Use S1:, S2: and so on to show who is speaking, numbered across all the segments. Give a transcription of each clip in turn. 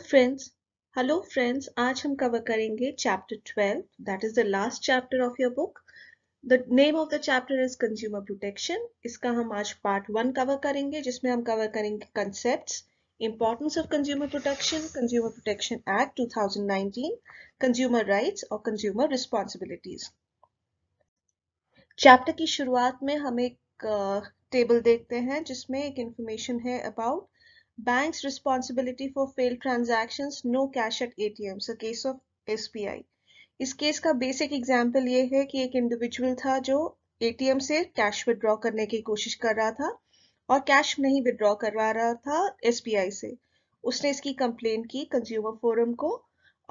S1: Friends hello friends आज हम cover करेंगे chapter 12 that is the last chapter of your book the name of the chapter is consumer protection इसका हम आज part 1 cover करेंगे जिसमें हम कवर करेंगे concepts importance of consumer protection act 2019 consumer rights और कंज्यूमर रिस्पॉन्सिबिलिटीज। चैप्टर की शुरुआत में हम एक टेबल देखते हैं जिसमें एक इंफॉर्मेशन है about Bank's responsibility for failed transactions, no cash at ATMs, a case of SBI. इस केस का बेसिक एग्जाम्पल ये है कि एक इंडिविजुअल था जो एटीएम से कैश विड्रॉ करने की कोशिश कर रहा था और कैश नहीं विड्रॉ करवा रहा था एसबीआई से। उसने इसकी कंप्लेन की कंज्यूमर फोरम को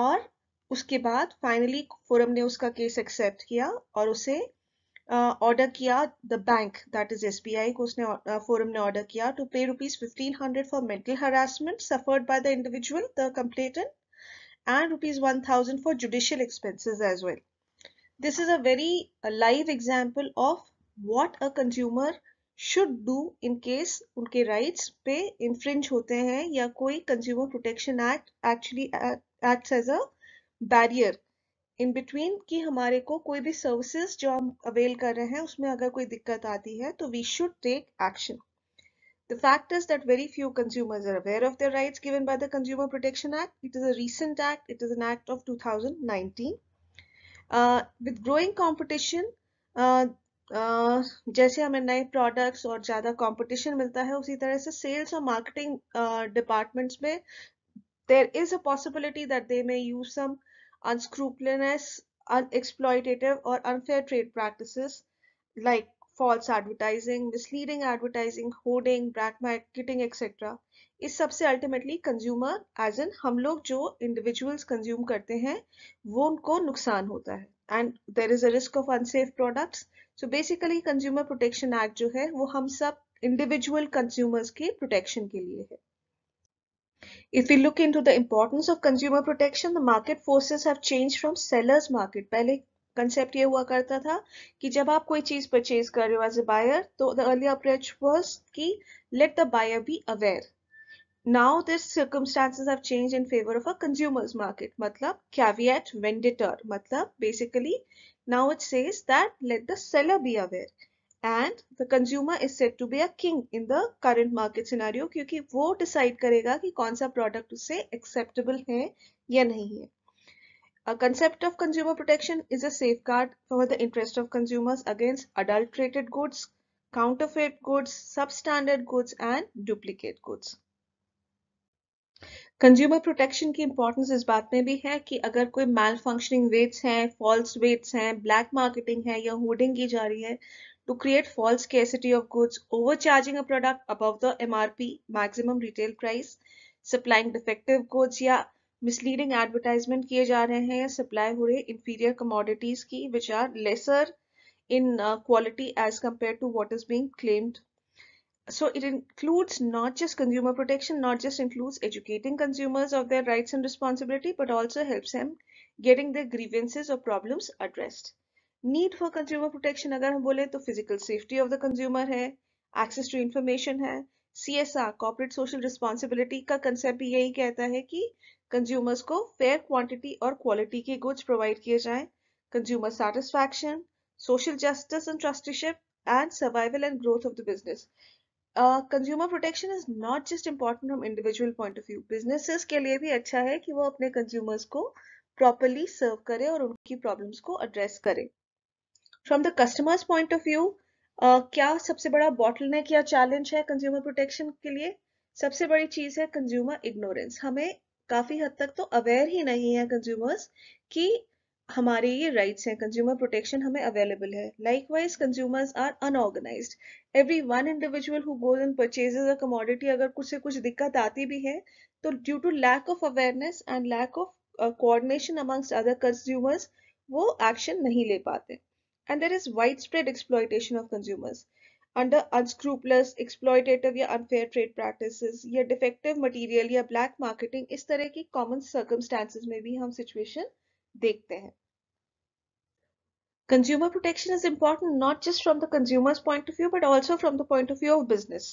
S1: और उसके बाद फाइनली फोरम ने उसका केस एक्सेप्ट किया और उसे ऑर्डर किया the bank that is SBI को उसने फोरम ने ऑर्डर किया टू पे ₹1500 for mental harassment suffered by the individual the complainant and ₹1000 for judicial expenses as well. This is a very live example of what a consumer should do in case उनके rights पे infringe होते हैं या कोई consumer protection act actually acts as a barrier in between कि हमारे को कोई भी सर्विसेज जो हम अवेल कर रहे हैं उसमें अगर कोई दिक्कत आती है तो we should take action. The fact is that very few consumers are aware of their rights given by the Consumer Protection Act. It is a recent act. It is an act of 2019. With growing competition, जैसे हमें नए products और ज़्यादा competition मिलता है उसी तरह से सेल्स और मार्केटिंग डिपार्टमेंट्स में there is a possibility that they may use some unscrupulous, exploitative or unfair trade practices like false advertising, misleading advertising, hoarding, black marketing, etc. इस सबसे अल्टीमेटली कंज्यूमर एज इन हम लोग जो individuals consume करते हैं वो उनको नुकसान होता है and there is a risk of unsafe products. So basically consumer protection act जो है वो हम सब इंडिविजुअल कंज्यूमर्स के प्रोटेक्शन के लिए है। If we look into the importance of consumer protection, the market forces have changed from seller's market. पहले कंसेप्ट ये हुआ करता था कि जब आप कोई चीज परचेज कर रहे हो एज ए बायर तो द अर्लियर अप्रोच वाज कि let the buyer be aware. Now this circumstances have changed in favor of a consumer's market. मतलब caveat venditor. मतलब basically now it says that let the seller be aware. And the consumer is said to be a king in the current market scenario क्योंकि वो decide करेगा कि कौन सा product उसे acceptable है या नहीं है। A concept of consumer protection is a safeguard for the interest of consumers against adulterated goods, counterfeit goods, substandard goods and duplicate goods. Consumer protection की इंपॉर्टेंस इस बात में भी है कि अगर कोई मैल फंक्शनिंग वेट्स हैं, फॉल्स वेट्स हैं, ब्लैक मार्केटिंग है या होर्डिंग की जा रही है to create false scarcity of goods, overcharging a product above the MRP maximum retail price, supplying defective goods या misleading advertisement किए जा रहे हैं या supply हो रहे inferior commodities की which are lesser in quality as compared to what is being claimed. So it includes not just consumer protection, not just includes educating consumers of their rights and responsibility, but also helps them getting their grievances or problems addressed. Need for consumer protection अगर हम बोले तो physical safety of the consumer है, access to information है, CSR corporate social responsibility का concept भी यही कहता है कि कंज्यूमर्स को फेयर क्वांटिटी और क्वालिटी के गुड्स प्रोवाइड किए जाएं, consumer satisfaction, social justice and trusteeship and survival and growth of the business. Consumer protection is not just important from individual point of view, businesses के लिए भी अच्छा है कि वो अपने कंज्यूमर्स को प्रॉपरली सर्व करे और उनकी प्रॉब्लम्स को एड्रेस करे। From the customers point of view क्या सबसे बड़ा बॉटलनेक या चैलेंज है कंज्यूमर प्रोटेक्शन के लिए? सबसे बड़ी चीज है कंज्यूमर इग्नोरेंस। हमें काफी हद तक तो अवेयर ही नहीं है कंज्यूमर्स कि हमारे ये राइट्स हैं, कंज्यूमर प्रोटेक्शन हमें अवेलेबल है। Likewise consumers are unorganised. Every one individual who goes and purchases a commodity अगर कुछ से कुछ दिक्कत आती भी है तो due to lack of awareness and lack of coordination amongst other consumers वो एक्शन नहीं ले पाते। And there is widespread exploitation of consumers under unscrupulous, exploitative या unfair trade practices या defective material या black marketing। इस तरह की common circumstances में भी हम situation देखते हैं। Consumer protection is important not just from the consumer's point of view but also from the point of view of business.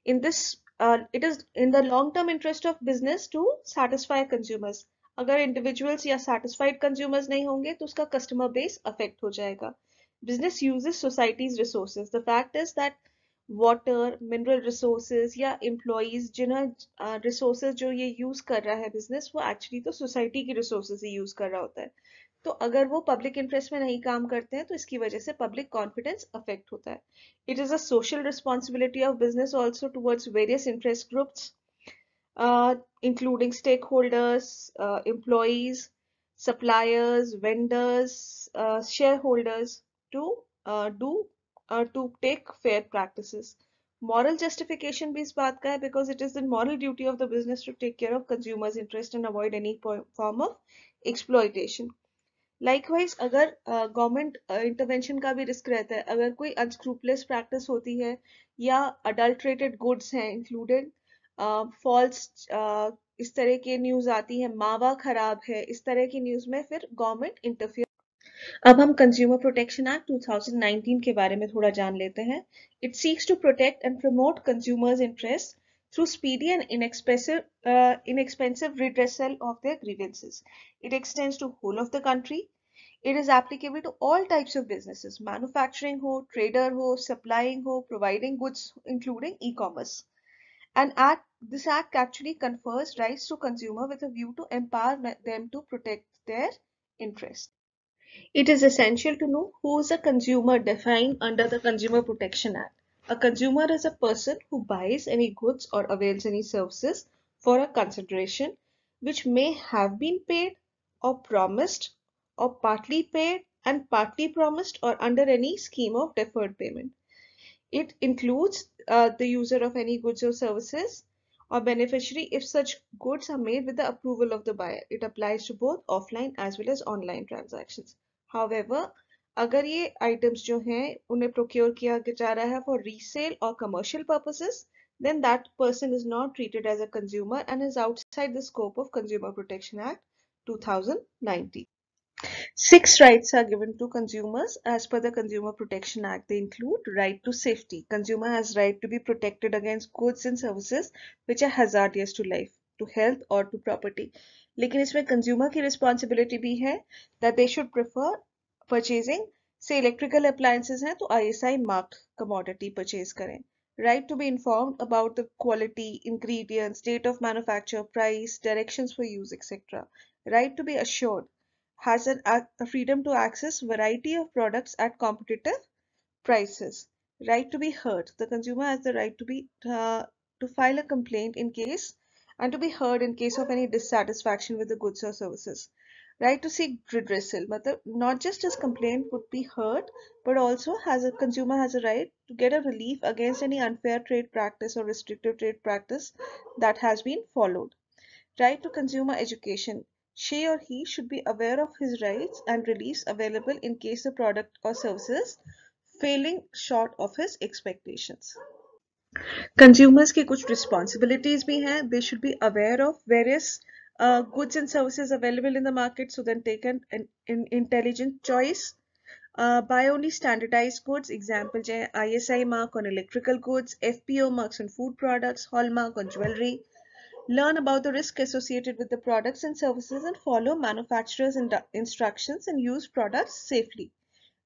S1: In this it is in the long term interest of business to satisfy consumers. अगर individuals या satisfied consumers नहीं होंगे तो उसका customer base affect हो जाएगा. Business uses society's resources. The fact is that water, mineral resources या employees जिन्हें resources जो ये use कर रहा है business वो actually तो society की resources ही use कर रहा होता है. तो अगर वो पब्लिक इंटरेस्ट में नहीं काम करते हैं तो इसकी वजह से पब्लिक कॉन्फिडेंस अफेक्ट होता है. It is a social responsibility of business also towards various interest groups including stakeholders, employees, suppliers, vendors, shareholders to to take fair practices. Moral justification भी इस बात का है because it is the moral duty of the business to take care of consumers' interest and avoid any form of exploitation. Likewise अगर government intervention का भी risk रहता है, अगर कोई अनस्क्रूपलेस प्रैक्टिस होती है या अडल्ट्रेटेड गुड्स हैं इंक्लूडेड फॉल्स इस तरह के न्यूज आती है, मावा खराब है, इस तरह की न्यूज में फिर गवर्नमेंट इंटरफियर. अब हम कंज्यूमर प्रोटेक्शन एक्ट 2019 के बारे में थोड़ा जान लेते हैं. It seeks to protect and promote consumers interest through speedy and inexpensive redressal of their grievances. It extends to whole of the country. It is applicable to all types of businesses, manufacturing ho, trader ho, supplying ho, providing goods, including e-commerce. This act actually confers rights to consumer with a view to empower them to protect their interests. It is essential to know who is a consumer defined under the Consumer Protection Act. A consumer is a person who buys any goods or avails any services for a consideration which may have been paid or promised or partly paid and partly promised or under any scheme of deferred payment. It includes the user of any goods or services or beneficiary if such goods are made with the approval of the buyer. It applies to both offline as well as online transactions. However, अगर ये items जो हैं उन्हें procure किया जा रहा है for resale or commercial purposes, then that person is not treated as a consumer and is outside the scope of Consumer Protection Act 2019. 6 rights are given to consumers as per the Consumer Protection Act. They include right to safety. Consumer has right to be protected against goods and services which are hazardous to life, to health or to property. लेकिन इसमें consumer की responsibility भी है that they should prefer purchasing, say electrical appliances हैं तो ISI marked commodity purchase करें. Right to be informed about the quality, ingredients, date of manufacture, price, directions for use, etc. Right to be assured has a freedom to access variety of products at competitive prices. Right to be heard. The consumer has the right to be to file a complaint in case and to be heard in case of any dissatisfaction with the goods or services. Right to seek redressal. Matlab, not just his complaint would be heard, but also consumer has a right to get a relief against any unfair trade practice or restrictive trade practice that has been followed. Right to consumer education. She or he should be aware of his rights and reliefs available in case the product or services failing short of his expectations. Consumers की कुछ responsibilities भी हैं. They should be aware of various goods and services available in the market so then take an intelligent choice. Buy only standardized goods. Example है ISI mark on electrical goods, FPO marks on food products, hallmark on jewelry. Learn about the risk associated with the products and services and follow manufacturers' instructions and use products safely.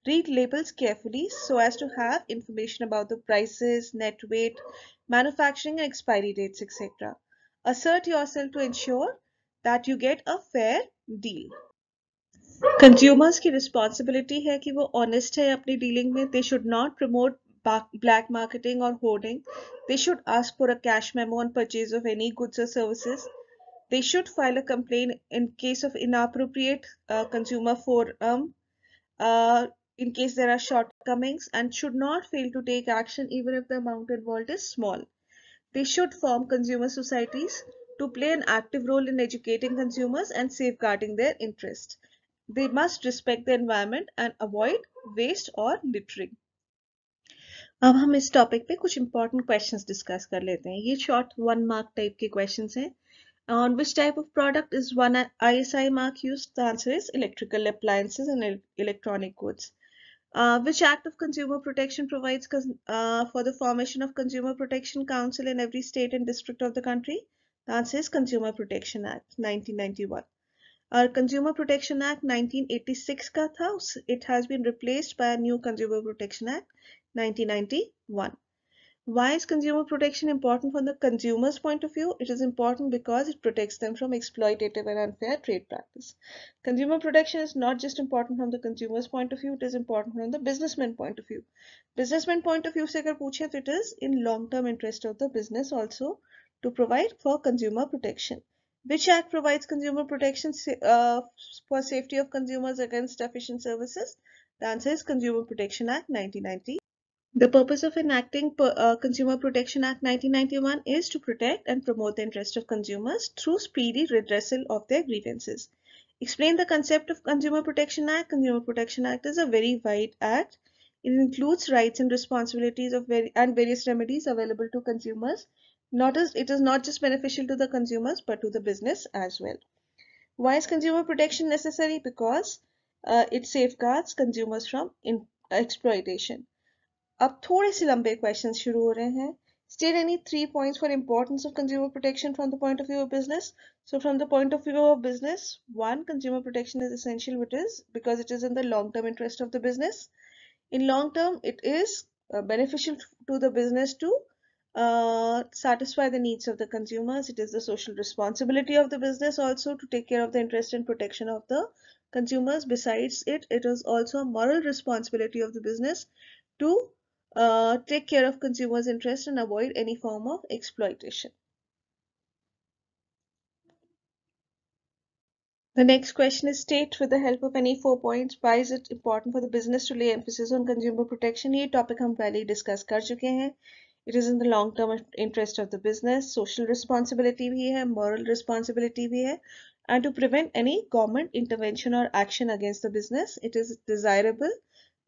S1: Read labels carefully so as to have information about the prices, net weight, manufacturing and expiry dates, etc. Assert yourself to ensure that you get a fair deal. Consumers की responsibility है कि वो honest है अपनी dealing में. They should not promote black marketing or hoarding. They should ask for a cash memo on purchase of any goods or services. They should file a complaint in case of inappropriate consumer forum in case there are shortcomings and should not fail to take action even if the amount involved is small. They should form consumer societies to play an active role in educating consumers and safeguarding their interests. They must respect the environment and avoid waste or littering. अब हम इस topic पे कुछ important questions discuss कर लेते हैं. ये short 1 mark type के questions हैं. On which type of product is one ISI mark used? The answer is electrical appliances and electronic goods. Which Act of Consumer Protection provides for the formation of Consumer Protection Council in every state and district of the country? The answer is Consumer Protection Act 1991. Our Consumer Protection Act 1986 का था, it has been replaced by a new Consumer Protection Act 1991. Why is consumer protection important from the consumer's point of view? It is important because it protects them from exploitative and unfair trade practice. Consumer protection is not just important from the consumer's point of view, it is important from the businessman point of view. Businessman point of view से अगर पूछे तो it is in long-term interest of the business also to provide for consumer protection. Which act provides consumer protection for safety of consumers against deficient services? The answer is Consumer Protection Act 1990. The purpose of enacting Consumer Protection Act 1991 is to protect and promote the interest of consumers through speedy redressal of their grievances. Explain the concept of Consumer Protection Act. Consumer Protection Act is a very wide act. It includes rights and responsibilities of and various remedies available to consumers. It is not just beneficial to the consumers but to the business as well. Why is consumer protection necessary? Because it safeguards consumers from exploitation. अब थोड़े से लंबे questions शुरू हो रहे हैं. State any 3 points for importance of consumer protection from the point of view of business. So from the point of view of business, one, consumer protection is essential because it is in the long-term interest of the business. In long term, it is beneficial to the business to satisfy the needs of the consumers. It is the social responsibility of the business also to take care of the interest and protection of the consumers. Besides it is also a moral responsibility of the business to take care of consumers' interest and avoid any form of exploitation. The next question is, state with the help of any 4 points why is it important for the business to lay emphasis on consumer protection. ये topic हम पहले ही discuss कर चुके हैं. It is in the long term interest of the business. Social responsibility भी है, moral responsibility भी है, and to prevent any government intervention or action against the business, it is desirable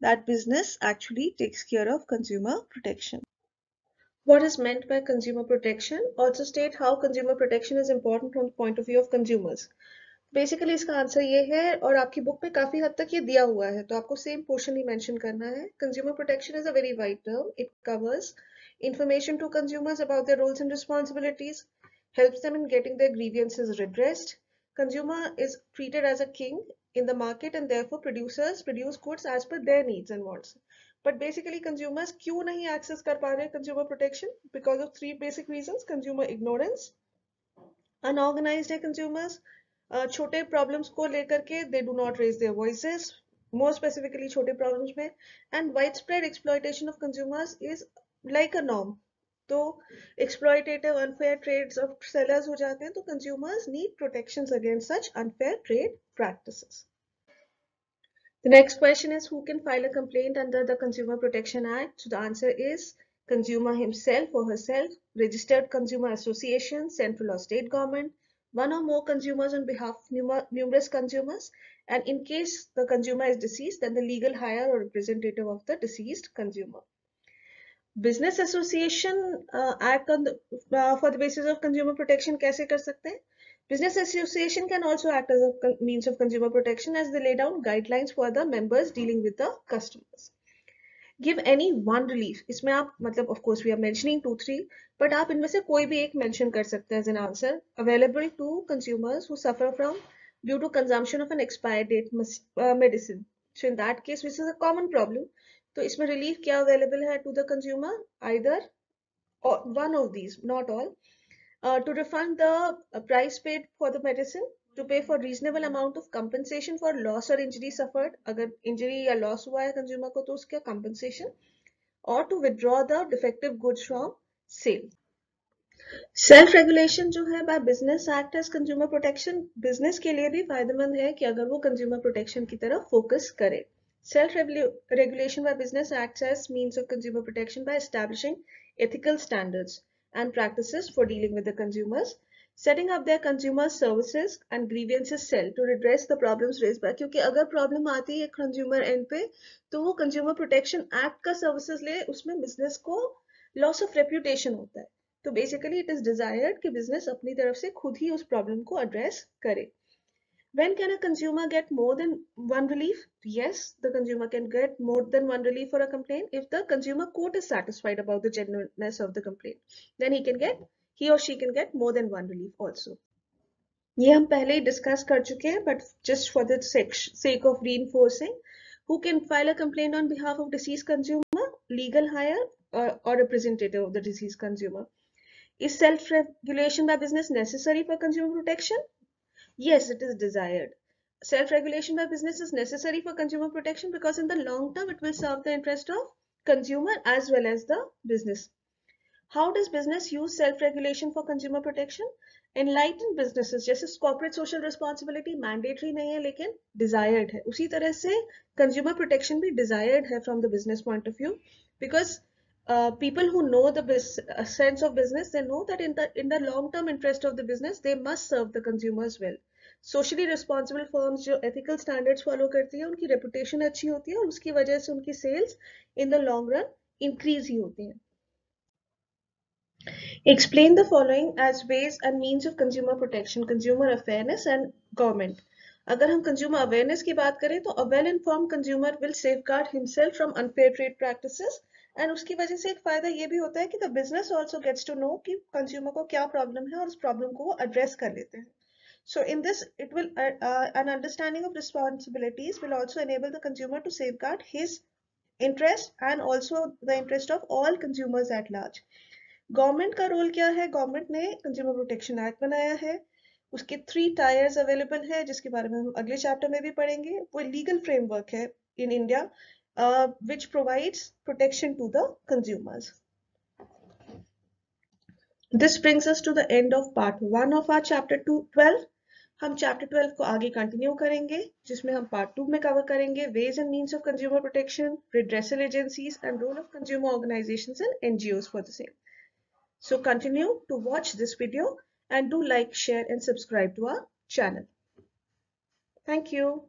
S1: that business actually takes care of consumer protection. What is meant by consumer protection? Also state how consumer protection is important from the point of view of consumers. Basically इसका answer ये है, और आपकी book में काफी हद तक ये दिया हुआ है, तो आपको सेम पोर्शन ही मेंशन करना है. Consumer protection is a very wide term. It covers information to consumers about their roles and responsibilities, helps them in getting their grievances redressed. Consumer is treated as a king in the market and therefore producers produce goods as per their needs and wants. But basically consumers क्यों नहीं access कर पा रहे consumer protection? Because of 3 basic reasons. Consumer ignorance, unorganized है consumers, छोटे problems को लेकर के they do not raise their voices, more specifically छोटे प्रॉब्लम्स में, and wide spread exploitation of consumers is like a norm. तो exploitative unfair trades of sellers हो जाते हैं, तो consumers need protections against such unfair trade practices. The next question is, who can file a complaint under the Consumer Protection Act? So the answer is consumer himself or herself, registered consumer association, central or state government, one or more consumers on behalf of numerous consumers, and in case the consumer is deceased, then the legal hire or representative of the deceased consumer. Business association act on for the basis of consumer protection कैसे कर सकते हैं? Business association can also act as a means of consumer protection as they lay down guidelines for the members dealing with the customers. Give any one relief. इसमें आप मतलब of course we are mentioning 2-3, but आप इनमें से कोई भी एक mention कर सकते हैं as an answer. Available to consumers who suffer from due to consumption of an expired date medicine. So in that case, which is a common problem, तो इसमें relief क्या available है to the consumer? Either or one of these, not all. To refund the price paid for the medicine, to pay for reasonable amount of compensation for loss or injury suffered, अगर injury या loss हुआ है consumer को तो उसका compensation, or to withdraw the defective goods from sale. Self regulation जो है by business act as consumer protection business के लिए भी फायदेमंद है कि अगर वो कंज्यूमर प्रोटेक्शन की तरफ फोकस करे. Self regulation by business act as means of consumer protection by establishing ethical standards and practices for dealing with the consumers, setting up their consumer services and grievances cell to redress the problems raised by, क्योंकि अगर problem आती है consumer and पे तो वो consumer protection act का services ले, उसमें बिजनेस को लॉस ऑफ रेप्यूटेशन होता है. तो बेसिकली इट इज डिजायर्ड कि बिजनेस अपनी तरफ से खुद ही उस प्रॉब्लम को एड्रेस करे. When can a consumer get more than one relief? Yes, the consumer can get more than one relief for a complaint if the consumer court is satisfied about the genuineness of the complaint. Then he or she can get more than one relief also. ये हम पहले ही discuss कर चुके हैं, but just for the sake of reinforcing, who can file a complaint on behalf of deceased consumer? Legal hire or representative of the deceased consumer. Is self-regulation by business necessary for consumer protection? Yes, it is desired. Self-regulation by business is necessary for consumer protection because in the long term it will serve the interest of consumer as well as the business. How does business use self-regulation for consumer protection? Enlightened businesses जैसे corporate social responsibility mandatory नहीं है लेकिन desired है, उसी तरह से consumer protection भी desired है from the business point of view, because people who know the sense of business, they know that in the long term interest of the business they must serve the consumers well. Socially responsible firms जो ethical standards follow करती है उनकी reputation अच्छी होती है और उसकी वजह से उनकी sales in the long run increase ही होती हैं. Explain the following as ways and means of consumer protection, consumer awareness and government. अगर हम consumer awareness की बात करें तो a well informed consumer will safeguard himself from unfair trade practices, and उसकी वजह से एक फायदा ये भी होता है कि the business also gets to know कि consumer को क्या problem है और उस problem को वो address कर लेते हैं. So in this, it will an understanding of responsibilities will also enable the consumer to safeguard his interest and also the interest of all consumers at large. Government का role क्या है? Government ने consumer protection act बनाया है, उसके 3 tyres available है जिसके बारे में हम अगले चैप्टर में भी पढ़ेंगे. वो लीगल फ्रेमवर्क है in India which provides protection to the consumers. This brings us to the end of part 1 of our chapter 12. हम chapter 12 को आगे कंटिन्यू करेंगे जिसमें हम part 2 में कवर करेंगे ways and means of consumer protection, redressal agencies and role of consumer organizations and NGOs for the same. So continue to watch this video and do like, share and subscribe to our channel. Thank you.